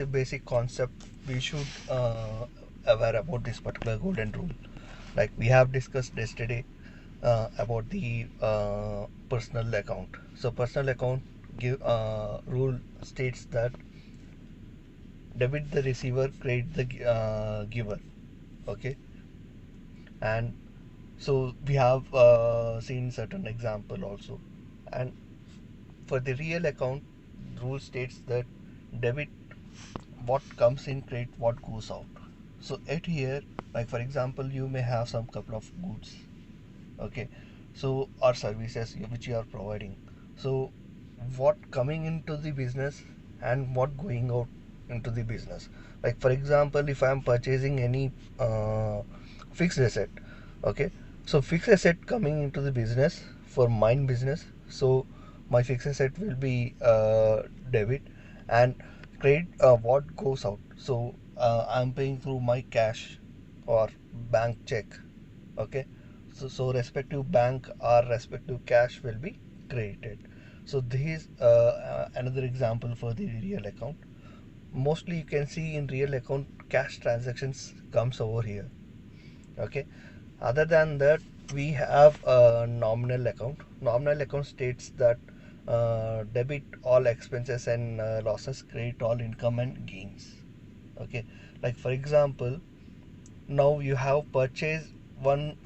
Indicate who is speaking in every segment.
Speaker 1: The basic concept we should aware about this particular golden rule. Like we have discussed yesterday about the personal account. So personal account give rule states that debit the receiver, credit the giver. Okay, and so we have seen certain example also, and for the real account, rule states that debit what comes in, credit what goes out. So at here, like for example, you may have some couple of goods, okay, so or services which you are providing. So what coming into the business and what going out into the business. Like for example, if I am purchasing any fixed asset, okay, so fixed asset coming into the business for mine business, so my fixed asset will be debit, and credit what goes out. So I'm paying through my cash or bank check, okay, so respective bank or respective cash will be credited. So this is another example for the real account. Mostly you can see in real account cash transactions comes over here, okay. Other than that, we have a nominal account. Nominal account states that debit all expenses and losses, credit all income and gains, okay. Like for example, now you have purchased one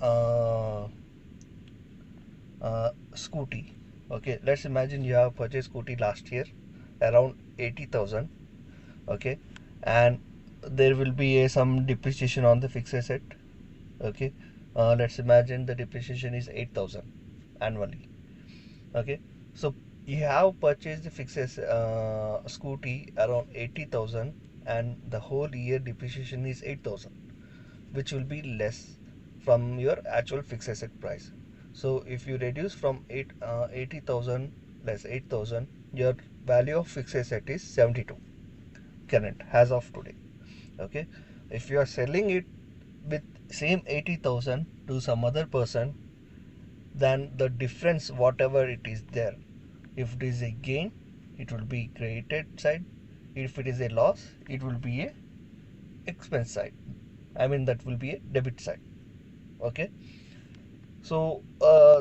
Speaker 1: scooty, okay. Let's imagine you have purchased scooty last year around 80,000, okay, and there will be some depreciation on the fixed asset, okay. Let's imagine the depreciation is 8,000 annually, okay. So you have purchased the fixed scooty around 80,000, and the whole year depreciation is 8,000, which will be less from your actual fixed asset price. So if you reduce from 80,000 less 8,000, your value of fixed asset is 72 current as of today, okay. If you are selling it with same 80,000 to some other person, then the difference whatever it is there, if it is a gain, it will be credited side. If it is a loss, it will be a expense side. I mean that will be a debit side, okay. So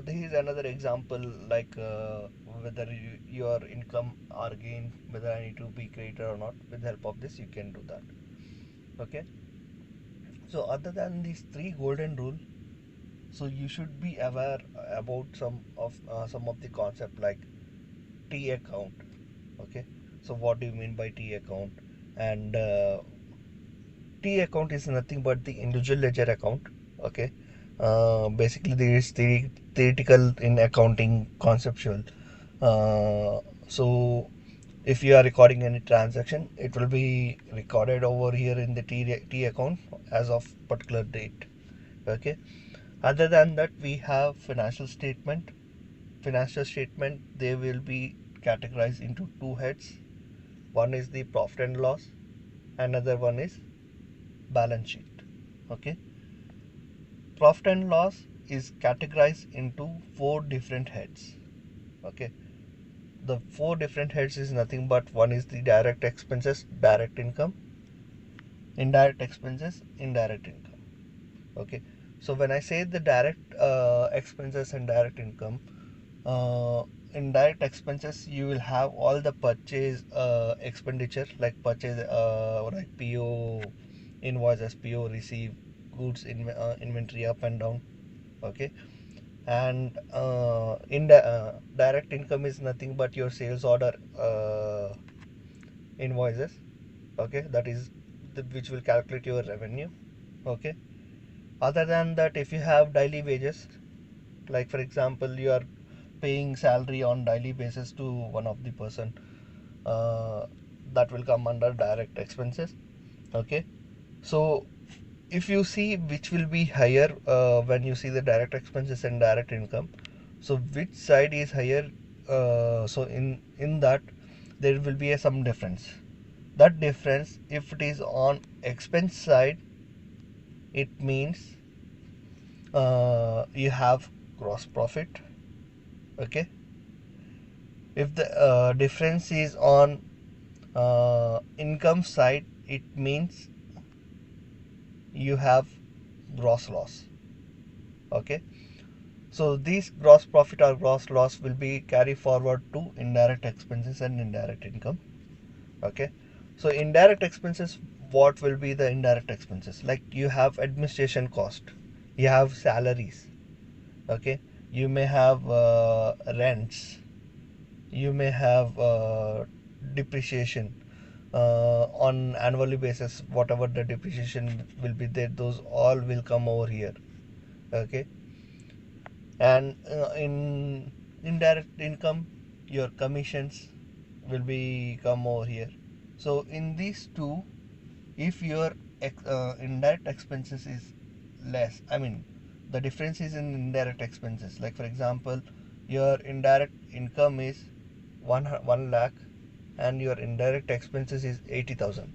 Speaker 1: this is another example, like whether your income or gain, whether I need to be credited or not. With the help of this you can do that, okay. So other than these three golden rule, so you should be aware about some of the concept like T account, okay. So what do you mean by T account? And T account is nothing but the individual ledger account, okay. Basically there is theoretical in accounting, conceptual. So if you are recording any transaction, it will be recorded over here in the T account as of particular date, okay. Other than that, we have financial statement. Financial statement, they will be categorized into two heads. One is the profit and loss, another one is balance sheet, okay. Profit and loss is categorized into four different heads, okay. The four different heads is nothing but one is the direct expenses, direct income, indirect expenses, indirect income, okay. So when I say the direct expenses and direct income, in direct expenses you will have all the purchase expenditure, like purchase like PO, invoices, PO receive, goods in inventory up and down, okay. And in the direct income is nothing but your sales order invoices, okay, that is which will calculate your revenue, okay. Other than that, if you have daily wages, like for example you are paying salary on daily basis to one of the person, uh, that will come under direct expenses, okay. So if you see which will be higher when you see the direct expenses and direct income, so which side is higher, so in that there will be some difference. That difference, if it is on expense side, it means you have gross profit, okay. If the difference is on income side, it means you have gross loss. Okay, so these gross profit or gross loss will be carry forward to indirect expenses and indirect income. Okay, so indirect expenses, what will be the indirect expenses? Like you have administration cost, you have salaries. Okay, you may have rents, you may have depreciation on annually basis. Whatever the depreciation will be there, those all will come over here. Okay, and in indirect income, your commissions will be come over here. So in these two, if your indirect expenses is less, I mean the difference is in indirect expenses. Like for example, your indirect income is 1 lakh and your indirect expenses is 80,000.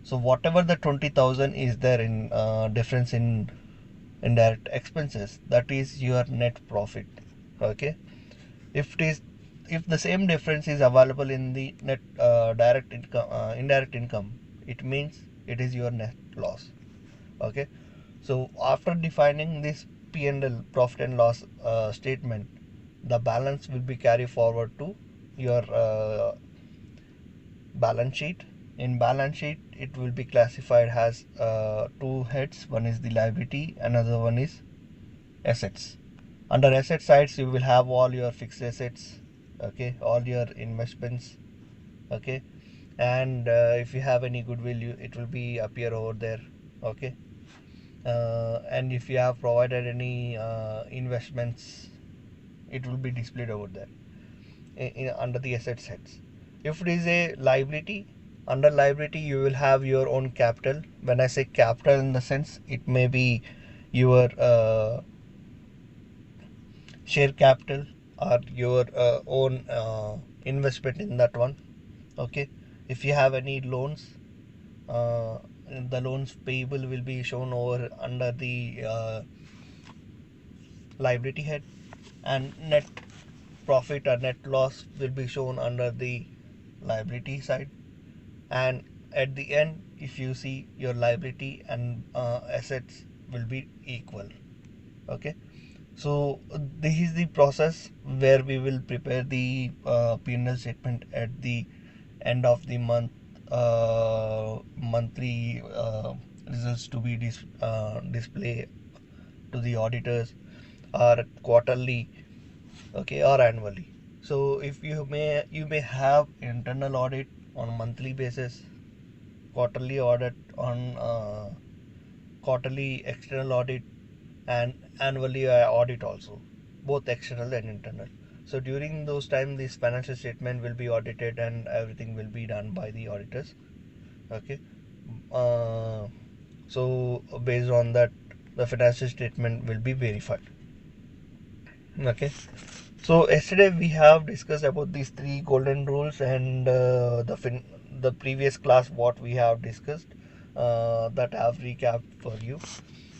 Speaker 1: So whatever the 20,000 is there in difference in indirect expenses, that is your net profit. Okay, if it is, if the same difference is available in the net direct income, indirect income, it means it is your net loss. Okay, so after defining this P&L, profit and loss statement, the balance will be carried forward to your balance sheet. In balance sheet, it will be classified as two heads. One is the liability, another one is assets. Under asset sides, you will have all your fixed assets. Okay, all your investments. Okay, and if you have any goodwill, it will be appear over there. Okay, and if you have provided any investments, it will be displayed over there under the asset sides. If it is a liability, under liability you will have your own capital. When I say capital, in the sense, it may be your share capital or your own investment in that one. Okay, if you have any loans, uh, the loans payable will be shown over under the liability head, and net profit or net loss will be shown under the liability side. And at the end, if you see, your liability and assets will be equal. Okay, so this is the process where we will prepare the P&L statement at the end of the month, monthly results to be displayed to the auditors, or quarterly, okay, or annually. So if you may have internal audit on monthly basis, quarterly audit on quarterly external audit, and annually audit also, both external and internal. So during those time, this financial statement will be audited and everything will be done by the auditors. Okay, uh, so based on that, the financial statement will be verified. Okay, so yesterday we have discussed about these three golden rules, and the previous class what we have discussed, that I have recapped for you.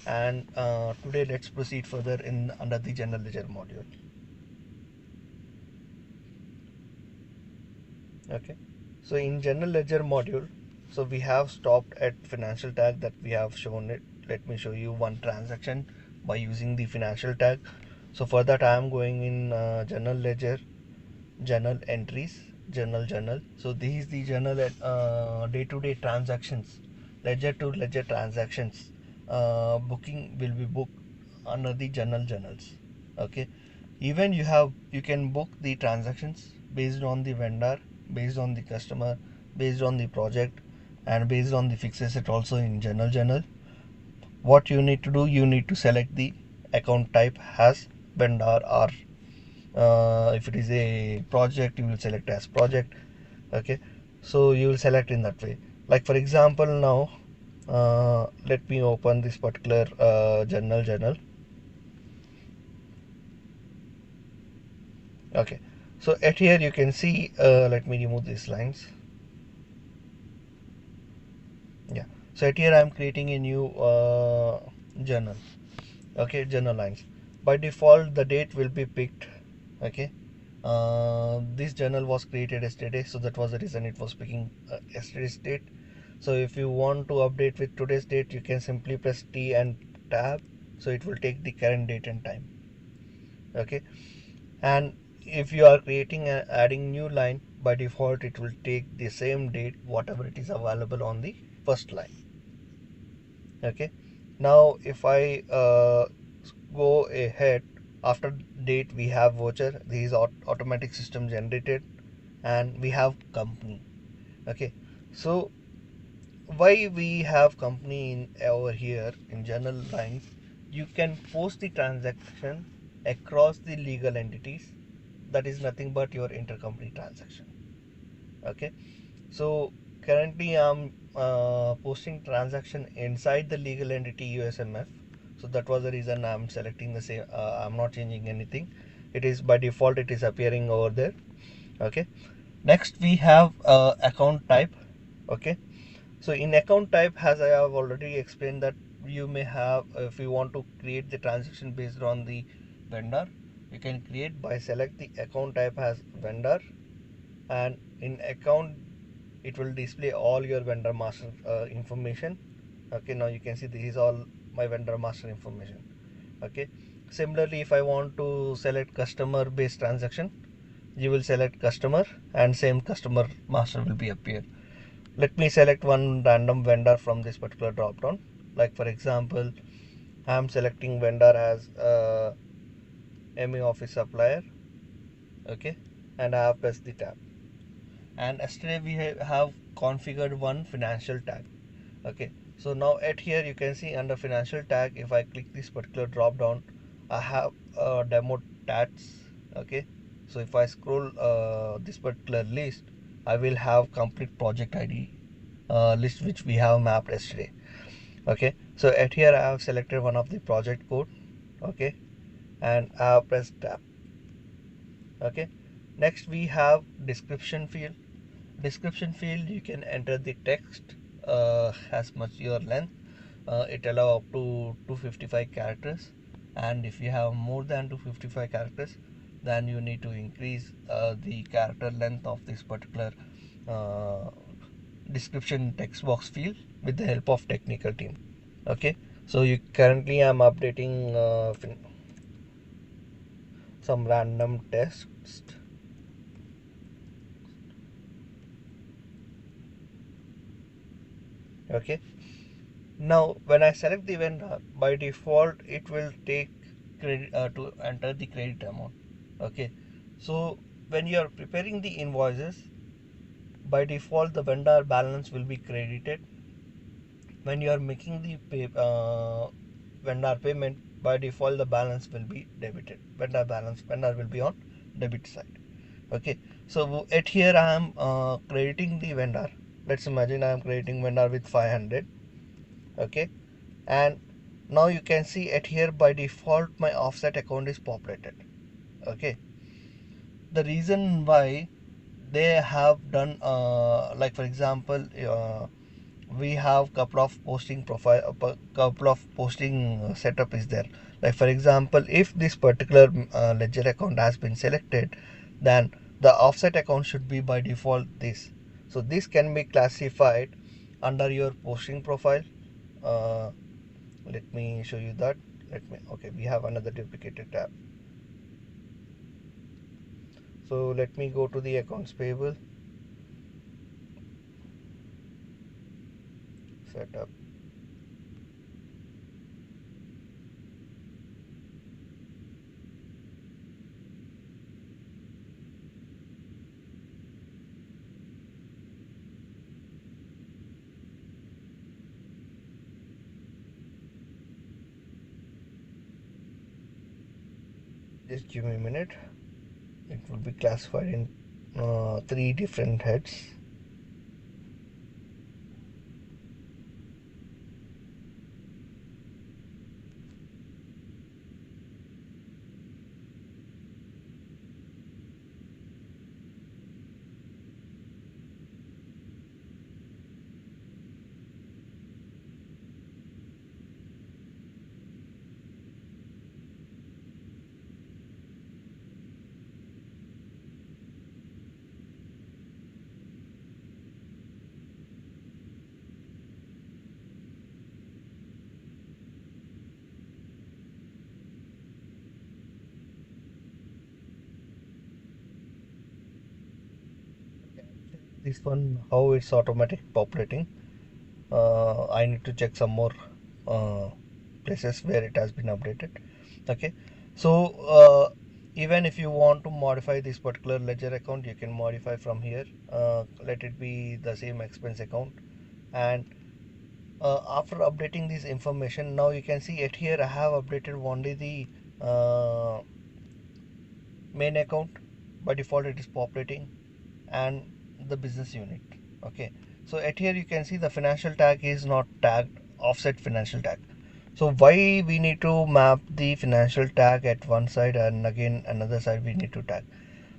Speaker 1: And today let's proceed further in under the general ledger module. Okay, so in general ledger module, so we have stopped at financial tag that we have shown it. Let me show you one transaction by using the financial tag. So for that, I am going in general ledger, journal entries, journal. So this is the journal day-to-day transactions, ledger to ledger transactions. Booking will be booked under the journals. Okay, even you can book the transactions based on the vendor, based on the customer, based on the project, and based on the fixed asset also in journal. What you need to do, you need to select the account type as vendor, or if it is a project, you will select as project. Okay, so you will select in that way. Like for example, now let me open this particular journal. Okay, so at here you can see, let me remove these lines. Yeah, so at here I am creating a new journal. Okay, journal lines. By default, the date will be picked. Okay, This journal was created yesterday, so that was the reason it was picking yesterday's date. So if you want to update with today's date, you can simply press T and tab, so it will take the current date and time. Okay, and if you are creating and adding new line, by default it will take the same date whatever it is available on the first line. Okay, now if I go ahead, after date we have voucher, this is automatic system generated, and we have company. Okay, so why we have company in over here in general lines, you can post the transaction across the legal entities. That is nothing but your intercompany transaction. Okay, so currently I'm posting transaction inside the legal entity USMF, so that was the reason I'm selecting the same. I'm not changing anything, it is by default it is appearing over there. Okay, next we have account type. Okay, so in account type, as I have already explained, that you may have, if you want to create the transaction based on the vendor, you can create by select the account type as vendor, and in account it will display all your vendor master information. Okay, now you can see this is all my vendor master information. Okay, similarly if I want to select customer based transaction, you will select customer and same customer master will be appear. Let me select one random vendor from this particular drop down. Like for example, I am selecting vendor as ME office supplier. Okay, and I have pressed the tab, and yesterday we have configured one financial tag. Okay, so now at here you can see under financial tag, if I click this particular drop down, I have demo tats. Okay, so if I scroll this particular list, I will have complete project ID list which we have mapped yesterday. Okay, so at here I have selected one of the project code. Okay, and I have pressed tab. Okay, next we have description field. Description field, you can enter the text as much your length. It allow up to 255 characters, and if you have more than 255 characters, then you need to increase the character length of this particular uh, description text box field with the help of technical team. Okay, so you currently I'm updating some random text. Okay, now when I select the vendor, by default it will take credit to enter the credit amount. Okay, so when you are preparing the invoices, by default the vendor balance will be credited. When you are making the vendor payment, by default the balance will be debited. Vendor will be on debit side. Okay, so at here I am crediting the vendor. Let's imagine I am crediting vendor with 500. Okay, and now you can see at here by default my offset account is populated. Okay, the reason why they have done like for example, we have couple of posting profile, couple of posting setup is there. Like for example, if this particular ledger account has been selected, then the offset account should be by default this. So this can be classified under your posting profile. uh, Let me show you that. Okay, we have another duplicated tab. So let me go to the accounts payable setup. Just give me a minute. It will be classified in three different heads. this one how it's automatic populating. I need to check some more places where it has been updated. Okay, so even if you want to modify this particular ledger account, you can modify from here. Let it be the same expense account, and after updating this information, now you can see it here. I have updated only the main account. By default it is populating, and the business unit. Okay, so at here you can see the financial tag is not tagged offset financial tag. So why we need to map the financial tag at one side and again another side we need to tag?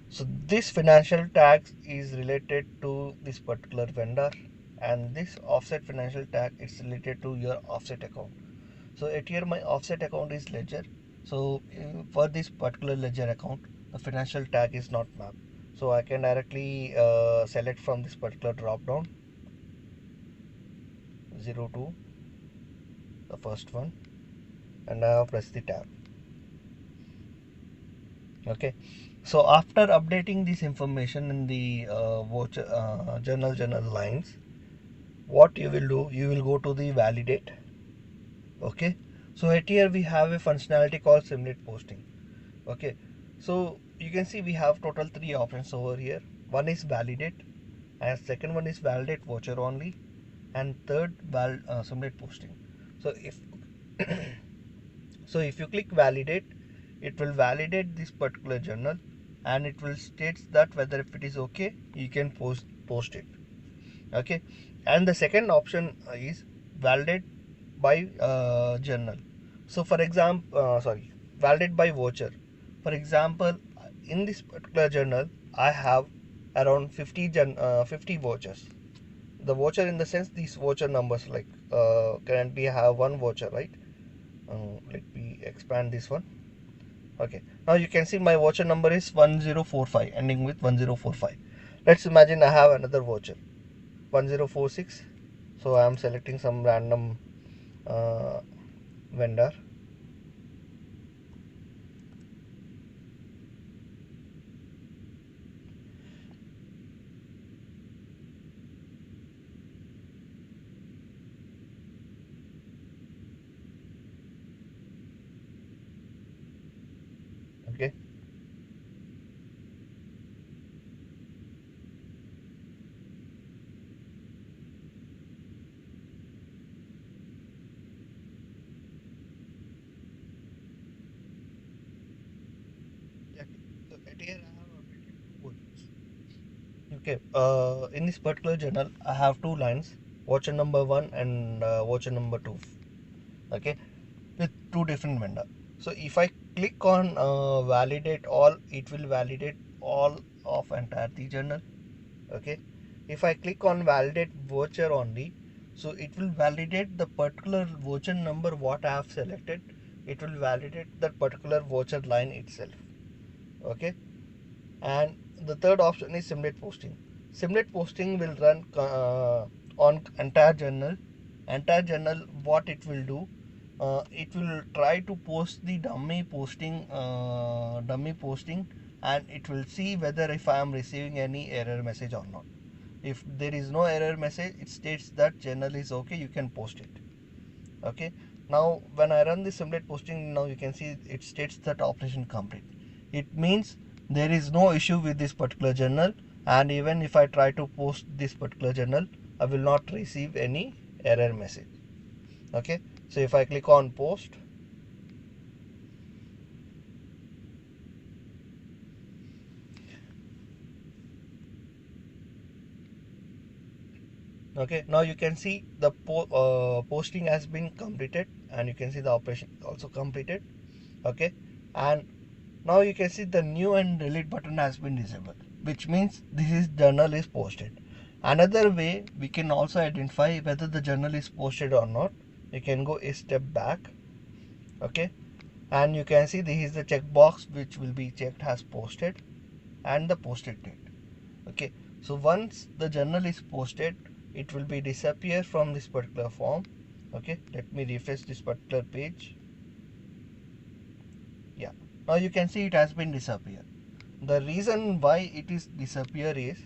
Speaker 1: So this financial tag is related to this particular vendor, and this offset financial tag is related to your offset account. So at here my offset account is ledger. So for this particular ledger account, the financial tag is not mapped. So I can directly select from this particular drop down 02, the first one, and I have pressed the tab. Okay, so after updating this information in the voucher journal lines, what you will do, you will go to the validate. Okay, so at here we have a functionality called simulate posting. Okay, so you can see we have total 3 options over here. One is validate, and second one is validate voucher only, and third simulate posting. So if so if you click validate, it will validate this particular journal, and it will state that whether if it is okay, you can post it. Okay, and the second option is validate by journal. So for example, validate by voucher. For example, in this particular journal, I have around 50 vouchers. The voucher in the sense these voucher numbers, like currently I have one voucher, right? Let me expand this one. Okay, now you can see my voucher number is 1045, ending with 1045. Let's imagine I have another voucher 1046. So I am selecting some random vendor. Okay, yeah. So at here I have updated two vouchers. Okay, in this particular journal I have two lines, voucher number 1 and voucher number 2. Okay, with two different vendor. So if I click on validate all, it will validate all of entire the journal. Okay, if I click on validate voucher only, so it will validate the particular voucher number what I have selected. It will validate that particular voucher line itself. Okay, and the third option is simulate posting. Simulate posting will run on entire journal. What it will do, it will try to post the dummy posting, and it will see whether if I am receiving any error message or not. If there is no error message, it states that journal is okay, you can post it. Okay, now when I run the simulate posting, now you can see it states that operation complete. It means there is no issue with this particular journal, and even if I try to post this particular journal, I will not receive any error message. Okay, so if I click on post, okay, now you can see the posting has been completed, and you can see the operation also completed. Okay, and now you can see the new and delete button has been disabled, which means this journal is posted. Another way we can also identify whether the journal is posted or not, you can go a step back. Okay, and you can see this is the checkbox which will be checked as posted, and the posted date. Okay, so once the journal is posted, it will be disappear from this particular form. Okay, let me refresh this particular page. Yeah, now you can see it has been disappear. The reason why it is disappear is,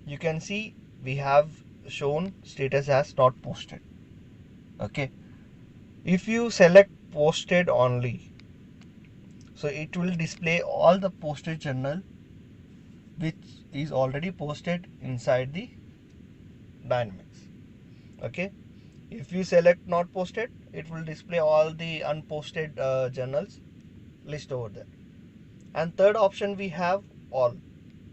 Speaker 1: you can see we have shown status as not posted. Okay, if you select posted only, so it will display all the posted journal which is already posted inside the Dynamics. Okay, if you select not posted, it will display all the unposted journals list over there. And third option we have all.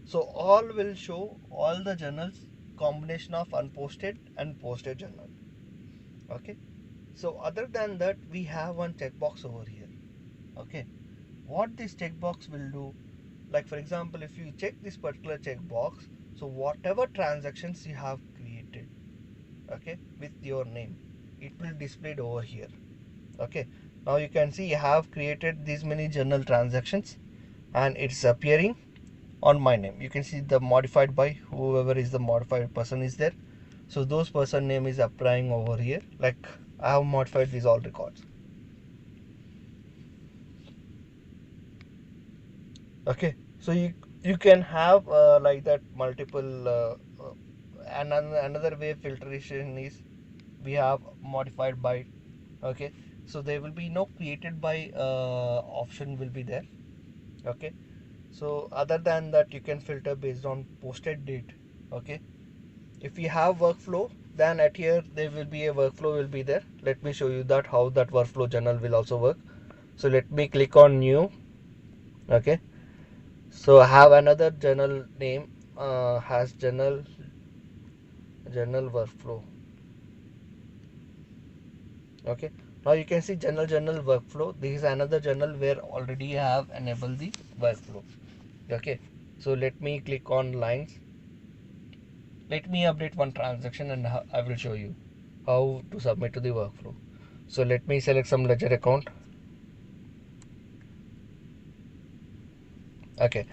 Speaker 1: So all will show all the journals, combination of unposted and posted journal. Okay, so other than that, we have one checkbox over here. Okay, what this checkbox will do, like for example, if you check this particular checkbox, so whatever transactions you have created, okay, with your name, it will display it over here. Okay, now you can see I have created these many journal transactions and it's appearing on my name. You can see the modified by whoever is the modified person is there, so those person name is appearing over here. Like I have modified these all records. Okay, so you can have like that multiple and another way filtration is we have modified by. Okay, so there will be no created by option will be there. Okay, so other than that, you can filter based on posted date. Okay, if you have workflow, then at here there will be a workflow will be there. Let me show you that how that workflow journal will also work. So let me click on new. Okay, so I have another journal name, has journal workflow. Okay, now you can see journal workflow. This is another journal where already I have enabled the workflow. Okay, so let me click on lines. Let me update one transaction and I will show you how to submit to the workflow. So let me select some ledger account. Okay,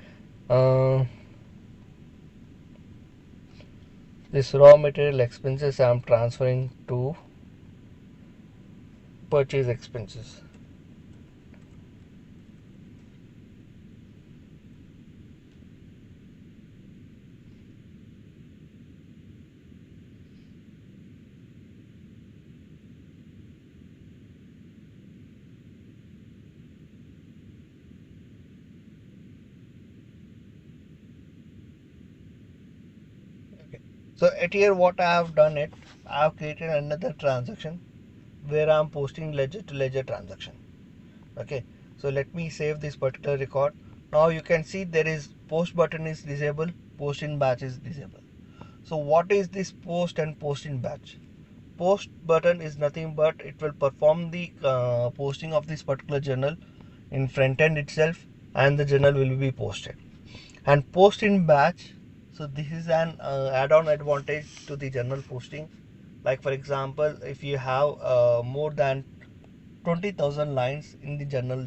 Speaker 1: this raw material expenses I am transferring to purchase expenses. Okay, so at here what I have done it, I have created another transaction where I am posting ledger to ledger transaction. Okay, so let me save this particular record. Now you can see there is post button is disabled, post in batch is disabled. So what is this post and post in batch? Post button is nothing but it will perform the posting of this particular journal in front end itself, and the journal will be posted. And post in batch, so this is an add-on advantage to the journal posting. Like for example, if you have more than 20,000 lines in the journal.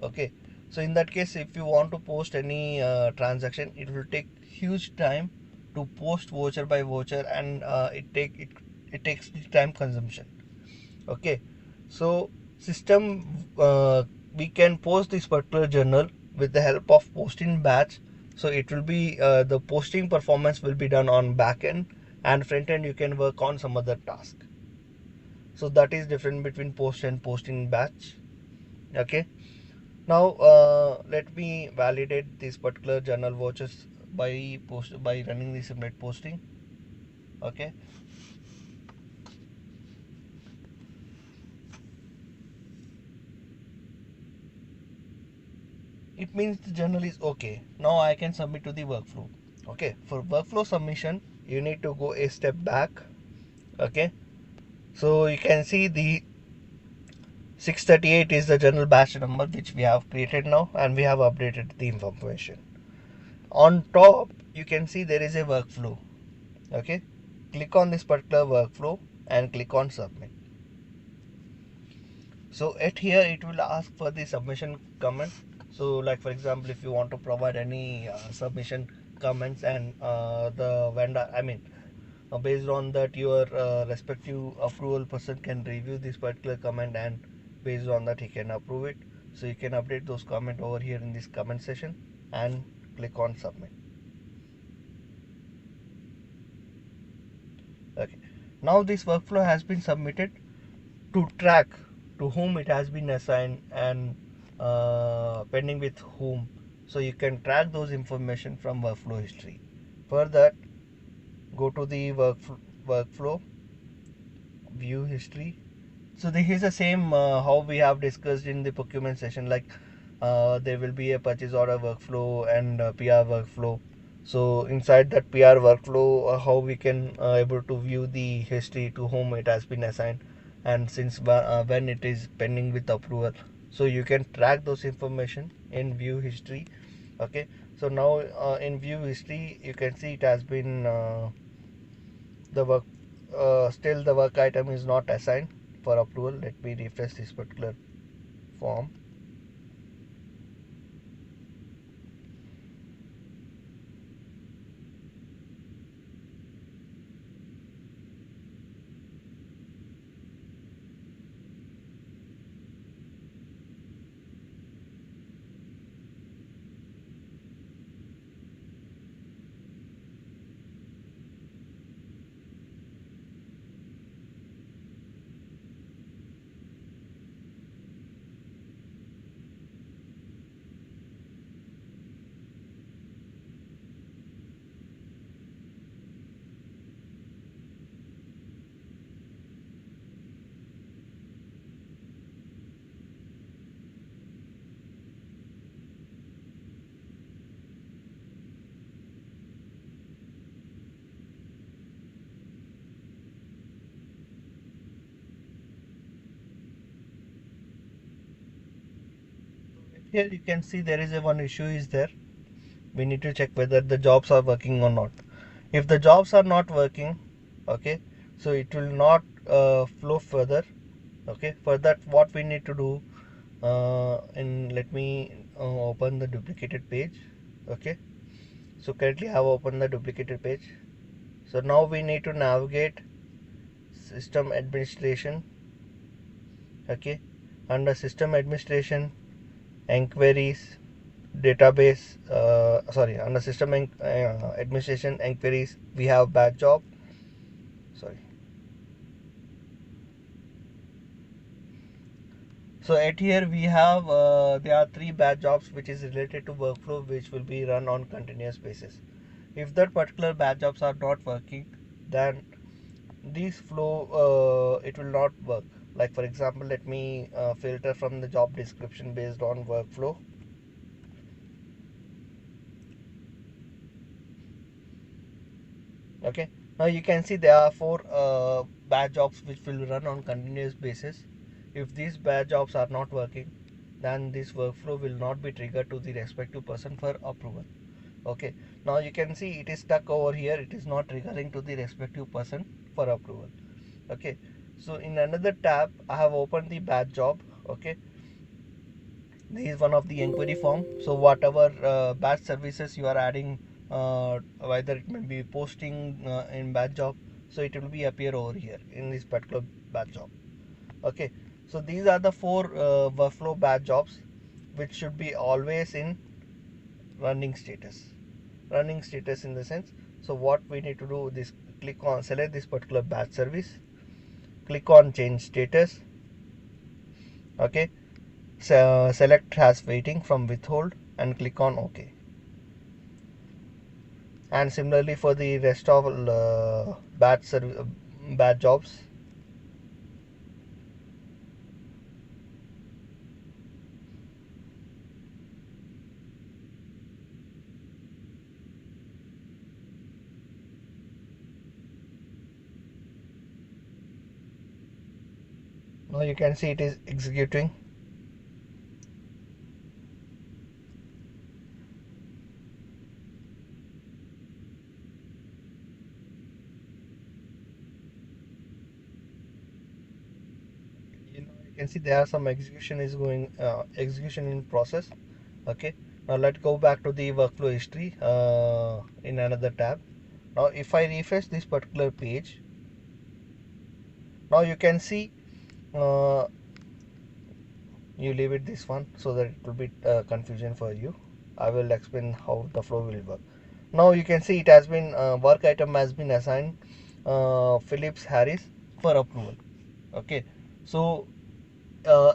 Speaker 1: Okay, so in that case, if you want to post any transaction, it will take huge time to post voucher by voucher, and it takes the time consumption. Okay, so system we can post this particular journal with the help of post in batch. So it will be the posting performance will be done on back end, and front end you can work on some other task. So that is different between post and post in batch. Okay, now let me validate this particular journal vouchers by running the simulate posting. Okay, it means the journal is okay. Now I can submit to the workflow. Okay, for workflow submission you need to go a step back. Okay, so you can see the 638 is the journal batch number which we have created now, and we have updated the information. On top you can see there is a workflow. Okay, click on this particular workflow and click on submit. So at here it will ask for the submission comment. So like for example, if you want to provide any submission comments, and the vendor, I mean based on that your respective approval person can review this particular comment, and based on that he can approve it. So you can update those comment over here in this comment section and click on submit. Now this workflow has been submitted to track to whom it has been assigned and pending with whom, so you can track those information from workflow history. For that, go to the workflow, view history. So this is the same how we have discussed in the procurement session, like there will be a purchase order workflow and PR workflow. So inside that PR workflow, how we can able to view the history to whom it has been assigned, and since when it is pending with approval. So you can track those information in view history. Okay, so now in view history you can see it has been the work still the work item is not assigned for approval. Let me refresh this particular form. Here you can see there is a one issue is there. We need to check whether the jobs are working or not. If the jobs are not working, okay, so it will not flow further. Okay, for that what we need to do, and let me open the duplicated page. Okay, so currently I have opened the duplicated page. So now we need to navigate system administration. Okay, under system administration, enquiries, database, under system administration enquiries, we have batch job. Sorry. So at here we have there are 3 batch jobs which is related to workflow, which will be run on continuous basis. If that particular batch jobs are not working, then this flow it will not work. Like for example, let me filter from the job description based on workflow. Okay, now you can see there are 4 batch jobs which will run on continuous basis. If these batch jobs are not working, then this workflow will not be triggered to the respective person for approval. Okay, now you can see it is stuck over here, it is not triggering to the respective person for approval. Okay, so in another tab I have opened the batch job. Okay, this is one of the inquiry form. So whatever batch services you are adding, whether it may be posting in batch job, so it will be appear over here in this particular batch job. Okay, so these are the 4 workflow batch jobs which should be always in running status. Running status in the sense, so what we need to do is click on select this particular batch service, click on change status. Okay, so select has waiting from withhold and click on OK. And similarly for the rest of batch jobs. Now you can see it is executing. You can see there are some execution in process. Okay, now let's go back to the workflow history in another tab. Now if I refresh this particular page, now you can see you leave it this one so that it will be confusion for you. I will explain how the flow will work. Now you can see it has been work item has been assigned Phillips Harris for approval. Okay, so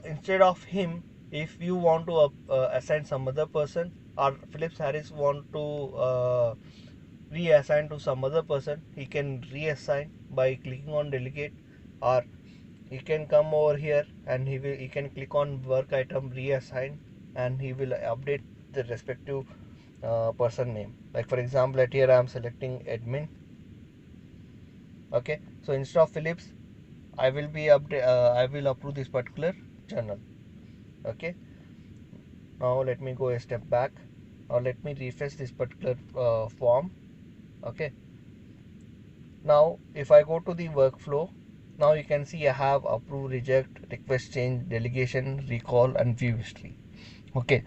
Speaker 1: instead of him, if you want to assign some other person, or Phillips Harris want to reassign to some other person, he can reassign by clicking on delegate, or he can come over here and he can click on work item reassign, and he will update the respective person name. Like for example, at here I am selecting admin. Okay, so instead of Phillips, I will approve this particular journal. Okay, now let me go a step back, or let me refresh this particular form. Okay, now if I go to the workflow, now you can see I have approve, reject, request change, delegation, recall, and view history. Okay,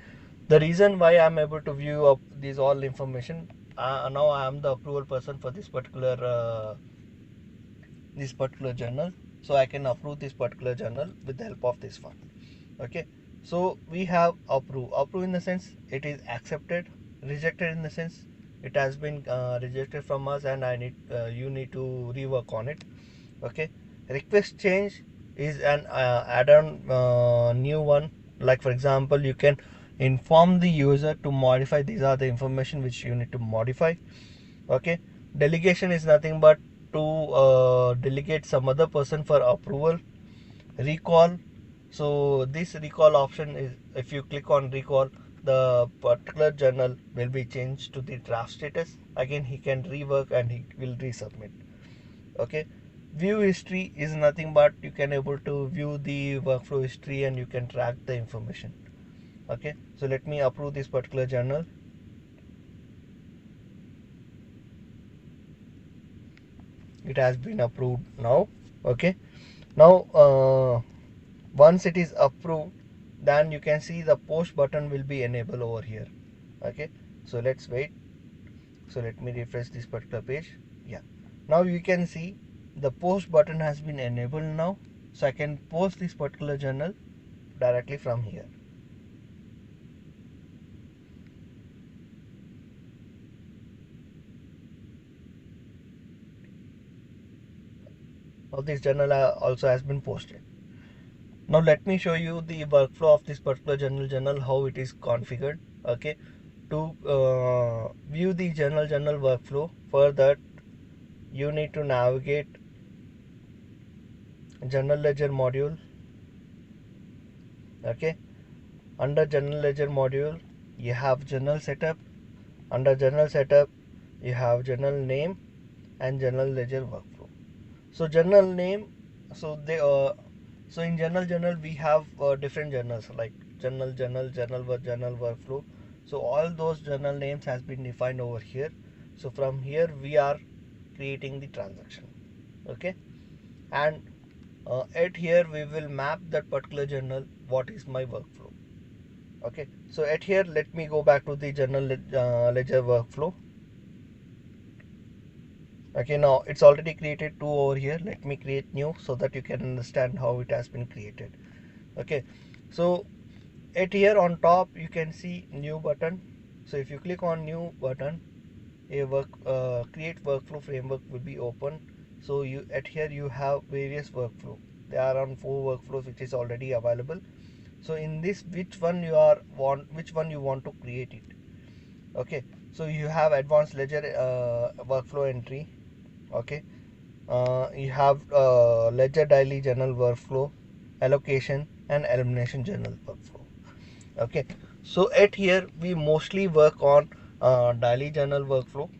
Speaker 1: the reason why I'm able to view up these all information, now I am the approval person for this particular journal, so I can approve this particular journal with the help of this one. Okay, so we have approve in the sense it is accepted, rejected in the sense it has been rejected from us and you need to rework on it. Okay, request change is an add-on new one. Like for example, you can inform the user to modify, these are the information which you need to modify. Okay, delegation is nothing but to delegate some other person for approval. Recall, so this recall option is, if you click on recall, the particular journal will be changed to the draft status. Again, he can rework and he will resubmit. Okay, view history is nothing but you can able to view the workflow history and you can track the information. Okay, so let me approve this particular journal. It has been approved now. Okay, now once it is approved, then you can see the post button will be enabled over here. Okay, so let's wait. So let me refresh this particular page. Yeah, now you can see the post button has been enabled now, so I can post this particular journal directly from here. Now this journal also has been posted. Now let me show you the workflow of this particular journal, how it is configured. Okay, to view the journal workflow, for that you need to navigate general ledger module. Okay, under general ledger module you have journal setup. Under general setup you have journal name and general ledger workflow. So journal name, so in journal we have different journals like journal workflow. So all those journal names has been defined over here. So from here we are creating the transaction. Okay, and at here we will map that particular journal, what is my workflow. Okay, so at here let me go back to the journal ledger workflow. Okay, now it's already created two over here. Let me create new so that you can understand how it has been created. Okay, so at here on top you can see new button. So if you click on new button, a create workflow framework will be open. So you at here you have various workflow. There are around 4 workflows which is already available. So in this, which one you want to create it. Okay, so you have advanced ledger workflow entry. Okay, you have ledger daily journal workflow, allocation, and elimination journal workflow. Okay, so at here we mostly work on daily journal workflow.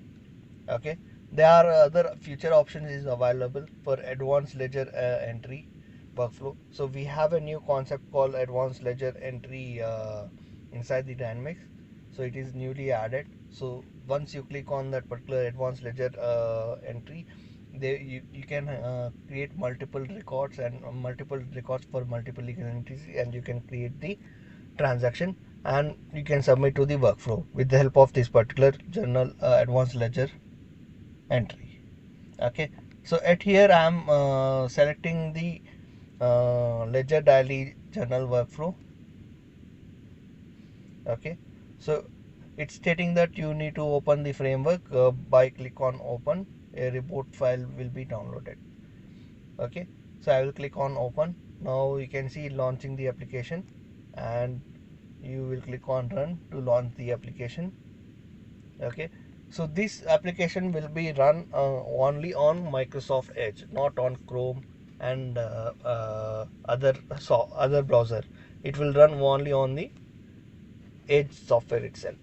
Speaker 1: Okay, there are other future options is available for advanced ledger entry workflow. So we have a new concept called advanced ledger entry inside the Dynamics. So it is newly added. So once you click on that particular advanced ledger entry, there you can create multiple records and multiple records for multiple legal entities, and you can create the transaction and you can submit to the workflow with the help of this particular journal advanced ledger entry. Okay, so at here I am selecting the ledger daily journal workflow. Okay, so it's stating that you need to open the framework by click on open. a report file will be downloaded. Okay, so I will click on open. Now you can see launching the application, and you will click on run to launch the application. Okay, so this application will be run only on Microsoft Edge, not on Chrome and other browser. It will run only on the Edge software itself.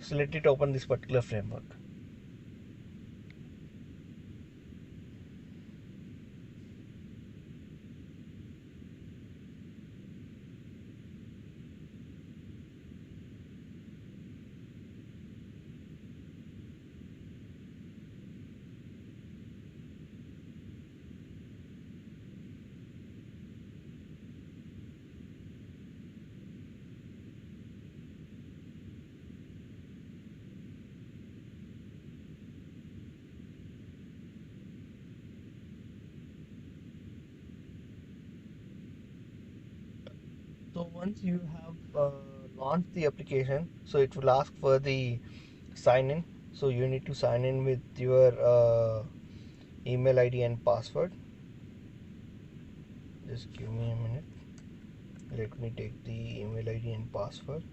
Speaker 1: So let it open this particular framework. So once you have launched the application, so it will ask for the sign in. So you need to sign in with your email ID and password. Just give me a minute. Let me take the email ID and password.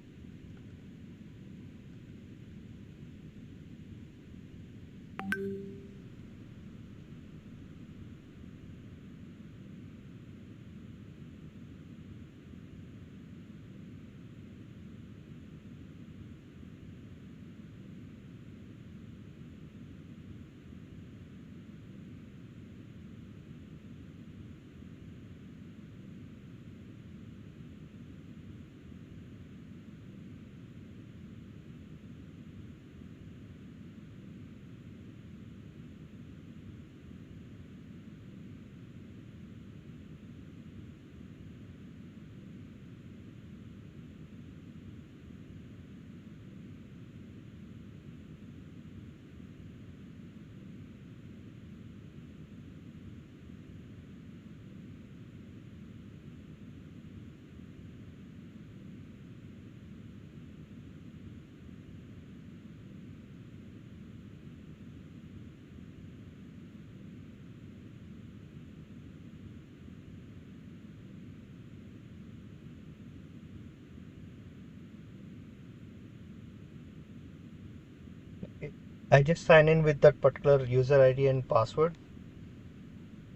Speaker 1: Okay. I just sign in with that particular user ID and password.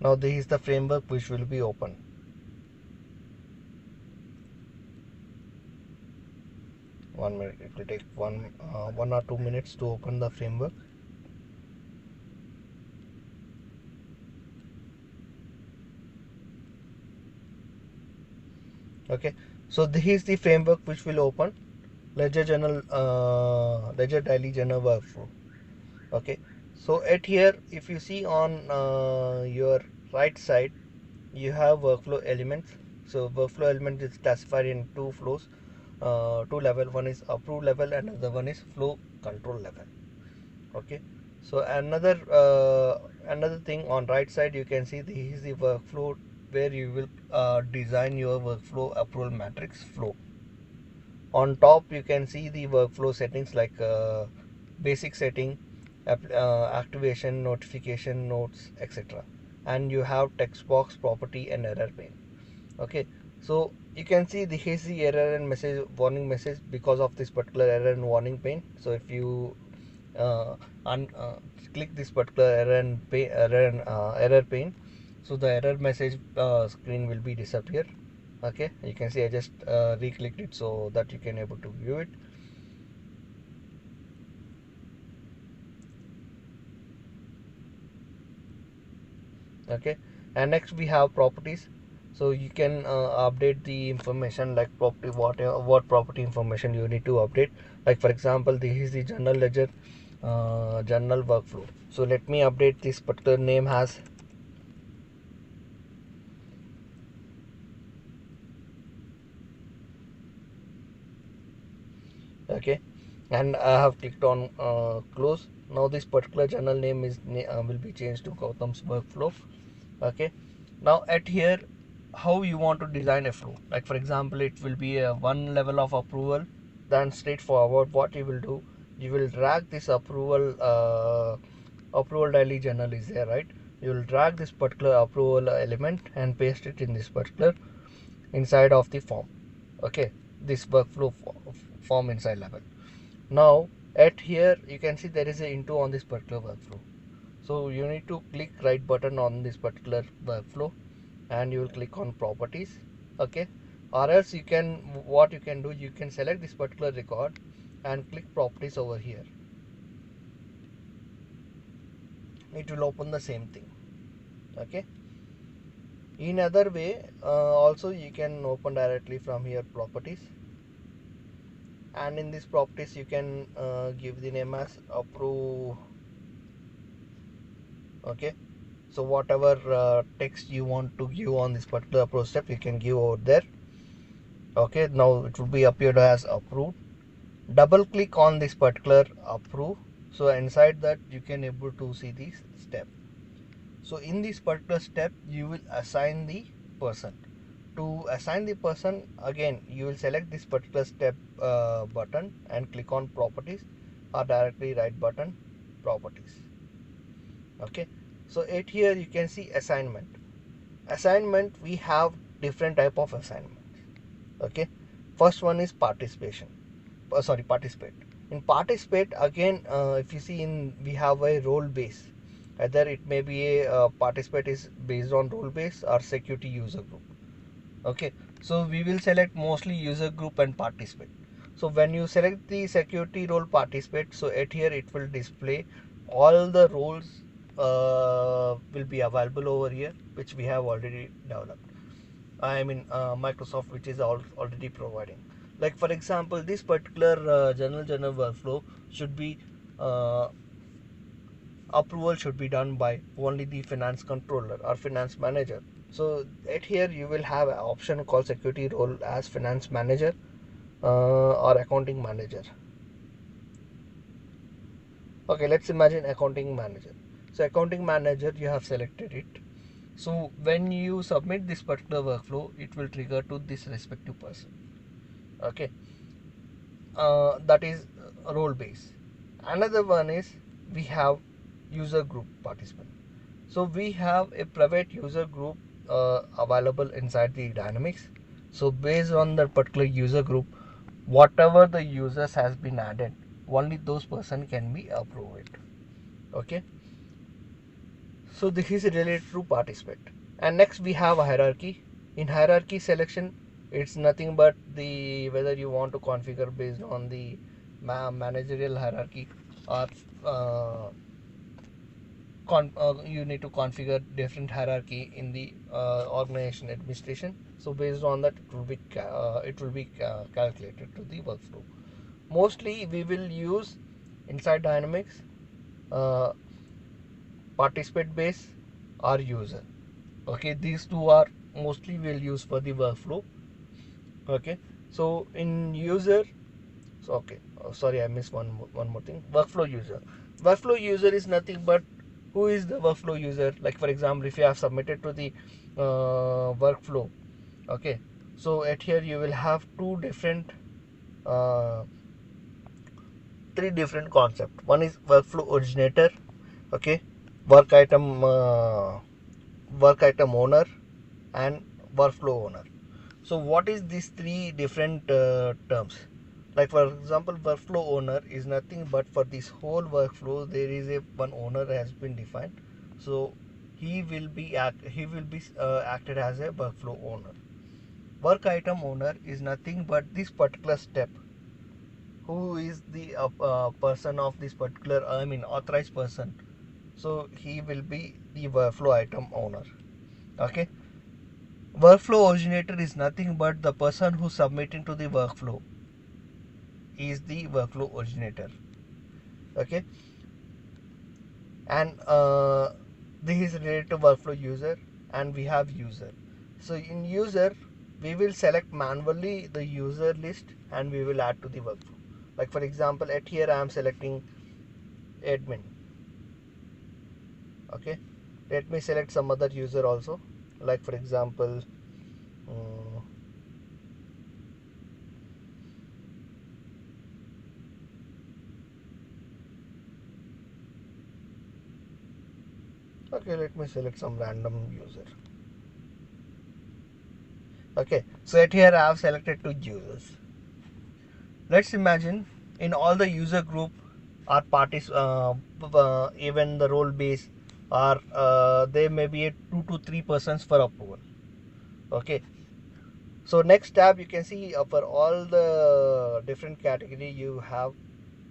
Speaker 1: Now this is the framework which will be open. One minute. It will take 1 or 2 minutes to open the framework. Okay. So this is the framework which will open Ledger Daily Journal workflow. Okay, so at here, if you see on your right side, you have workflow elements. So workflow element is classified in two flows, two level. One is approve level and another one is flow control level. Okay, so another thing on right side, you can see this is the workflow where you will design your workflow approval matrix flow. On top you can see the workflow settings like basic setting, activation, notification, notes, etc. And you have text box, property and error pane. Okay, so you can see the hazy error and message warning message because of this particular error and warning pane. So if you uh, click this particular error pane, so the error message screen will be disappear. Okay, you can see I just re-clicked it so that you can able to view it. Okay, and next we have properties. So you can update the information like property, what property information you need to update. Like for example, this is the journal ledger journal workflow. So let me update this particular name as okay, and I have clicked on close. Now this particular journal name is will be changed to Gautam's workflow. Okay, now at here, how you want to design a flow, like for example it will be a one level of approval. Then straightforward what you will do, you will drag this approval daily journal is there, right? You will drag this particular approval element and paste it in this particular inside of the form. Okay, this workflow form inside level. Now at here you can see there is a into on this particular workflow. So you need to click right button on this particular workflow and you will click on properties. Okay, or else you can, what you can do, you can select this particular record and click properties over here. It will open the same thing. Okay, in other way also you can open directly from here properties, and in this properties you can give the name as approve. Okay, so whatever text you want to give on this particular approach step you can give over there. Okay, now it will be appeared as approved. Double click on this particular approve, so inside that you can able to see this step. So in this particular step you will assign the person. To assign the person, again you will select this particular step button and click on properties, or directly right button properties. Okay, so at here you can see assignment. We have different type of assignments. Okay, first one is participate. In participate, again if you see, in we have a role base. Either it may be a participate is based on role base or security user group. Okay, so we will select mostly user group and participate. So when you select the security role participate, so at here it will display all the roles will be available over here, which we have already developed. I mean Microsoft, which is already providing. Like for example, this particular general workflow should be approval should be done by only the finance controller or finance manager. So at here you will have an option called security role as finance manager or accounting manager. Okay, let's imagine accounting manager. So accounting manager, you have selected it. So when you submit this particular workflow, it will trigger to this respective person. Okay, that is role base. Another one is we have user group participant. So we have a private user group available inside the Dynamics. So based on that particular user group, whatever the users has been added, only those person can be approved. Okay, so this is related to participate. And next we have a hierarchy. In hierarchy selection, it's nothing but the whether you want to configure based on the managerial hierarchy or you need to configure different hierarchy in the organization administration. So based on that, it will be calculated to the workflow. Mostly we will use inside Dynamics participate base or user. Okay, these two are mostly we'll use for the workflow. Okay, so in user, so okay, sorry, I missed one more thing. Workflow user is nothing but who is the workflow user. Like for example, if you have submitted to the workflow, okay, so at here you will have three different concepts. One is workflow originator, okay, work item owner, and workflow owner. So what is these three different terms? Like for example, workflow owner is nothing but for this whole workflow there is a one owner has been defined. So he will be acted as a workflow owner. Work item owner is nothing but this particular step. Who is the person of this particular, authorized person. So he will be the workflow item owner. Okay. Workflow originator is nothing but the person who submitting to the workflow is the workflow originator. Okay, and this is related to workflow user, and we have user. So in user we will select manually the user list and we will add to the workflow. Like for example, at here I am selecting admin. Okay, let me select some other user also. Like for example, Okay, let me select some random user. Okay, so at here I have selected 2 users. Let's imagine in all the user group or parties, even the role base, or there may be 2 to 3 persons for approval. Okay, so next tab you can see for all the different category you have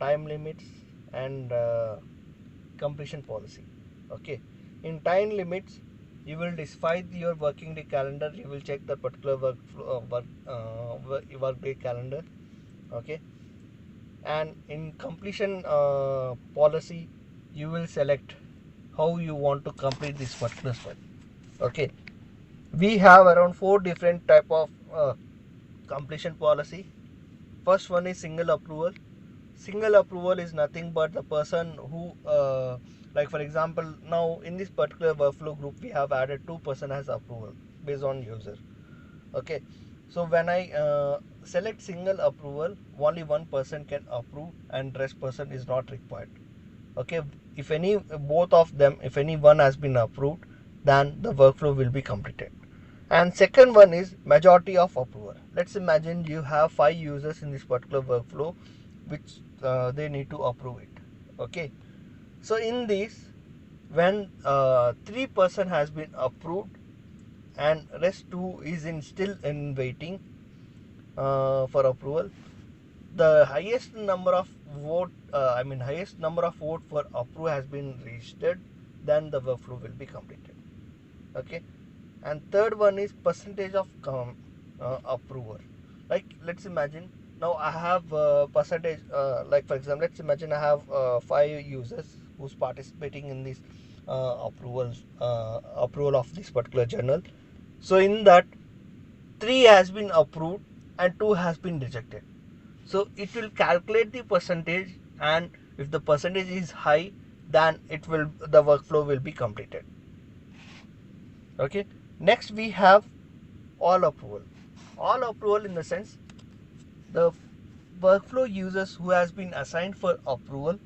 Speaker 1: time limits and completion policy. Okay, in time limits you will decide your working day calendar. You will check the particular work day calendar. Okay, and in completion policy you will select how you want to complete this particular step. Okay, we have around 4 different type of completion policy. First one is single approval. Single approval is nothing but the person who like for example, now in this particular workflow group we have added 2 person as approval based on user. Okay, so when I select single approval, only 1 person can approve and rest person is not required. Okay, if any both of them, if any one has been approved, then the workflow will be completed. And second one is majority of approval. Let's imagine you have 5 users in this particular workflow which they need to approve it. Okay, so in this, when 3 person has been approved and rest 2 is in still in waiting for approval, the highest number of highest number of vote for approve has been registered, then the workflow will be completed. Okay, and third one is percentage of approval. Like let's imagine now I have percentage, like for example, let's imagine I have 5 users who's participating in this approval of this particular journal. So in that, 3 has been approved and 2 has been rejected. So it will calculate the percentage, and if the percentage is high, then the workflow will be completed. Okay, next we have all approval. All approval in the sense the workflow users who has been assigned for approval,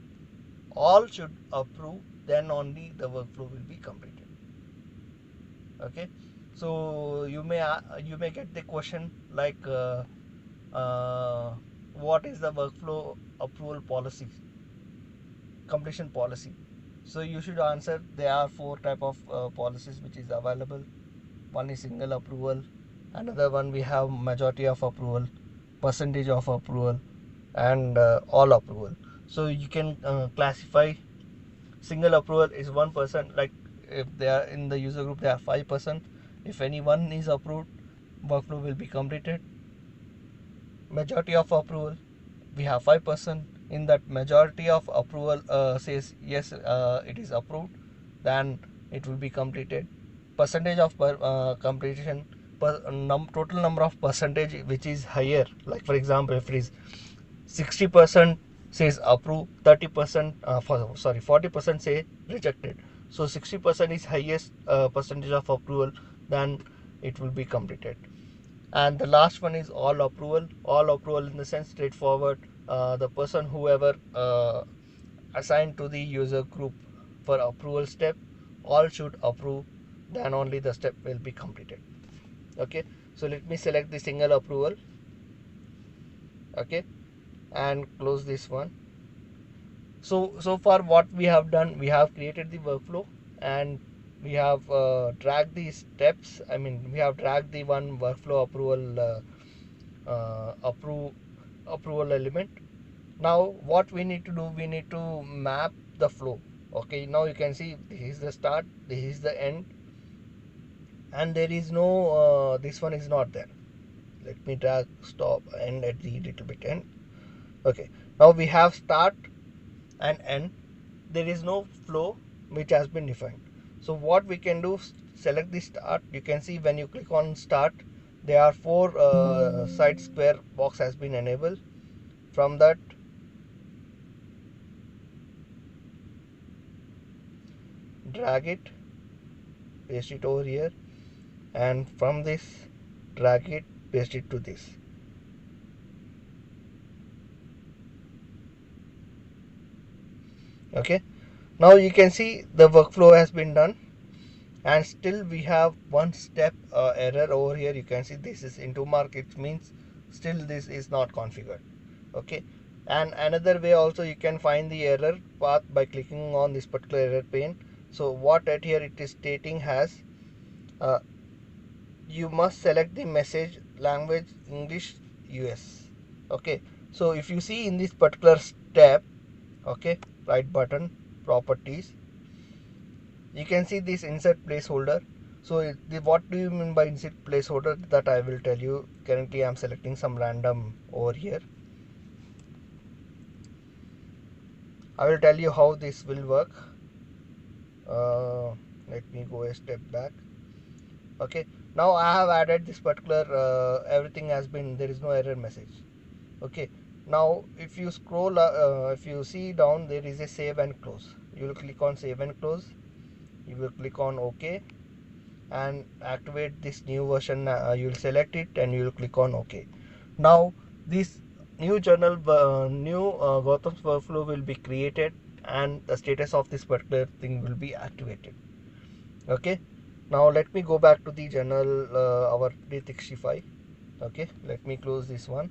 Speaker 1: all should approve, then only the workflow will be completed. Okay, so you may get the question like what is the workflow approval policy, completion policy? So you should answer there are 4 type of policies which is available. One is single approval, another one we have majority of approval, percentage of approval, and all approval. So you can classify single approval is 1 person. Like if they are in the user group, they are 5 person. If any one is approved, workflow will be completed. Majority of approval, we have 5 person. In that majority of approval says yes, it is approved, then it will be completed. Percentage of completion, total number of percentage which is higher, like for example if it is 60% says approve, 30% 40% say rejected. So 60% is highest percentage of approval, then it will be completed. And the last one is all approval. All approval in the sense straightforward, the person whoever assigned to the user group for approval step, all should approve, then only the step will be completed. Okay, so let me select the single approval. Okay, and close this one. So far what we have done, we have created the workflow and we have dragged the steps. We have dragged the one workflow approval approval element. Now what we need to do, we need to map the flow. Okay, now you can see this is the start, this is the end, and there is no this one is not there. Let me drag stop and at the little bit end. Okay, now we have start and end. There is no flow which has been defined. So what we can do, select the start. You can see when you click on start, there are 4 side square box has been enabled. From that, drag it, paste it over here, and from this drag it, paste it to this. Okay, now you can see the workflow has been done. and still we have one step error over here. You can see this is into mark, it means still this is not configured. Okay, and another way also you can find the error path by clicking on this particular error pane. So what at here it is stating has uh, you must select the message language English US. Okay, so if you see in this particular step, okay, right button, properties, you can see this insert placeholder. So what do you mean by insert placeholder? That I will tell you. Currently I am selecting some random over here. I will tell you how this will work. Let me go a step back. Okay, now I have added this particular everything has been, there is no error message. Okay, now if you scroll if you see down, there is a save and close. You will click on save and close, you will click on OK and activate this new version. You will select it and you will click on OK. Now this new journal Gautam's workflow will be created and the status of this particular thing will be activated. Okay, now let me go back to the journal our D365. Okay, let me close this one.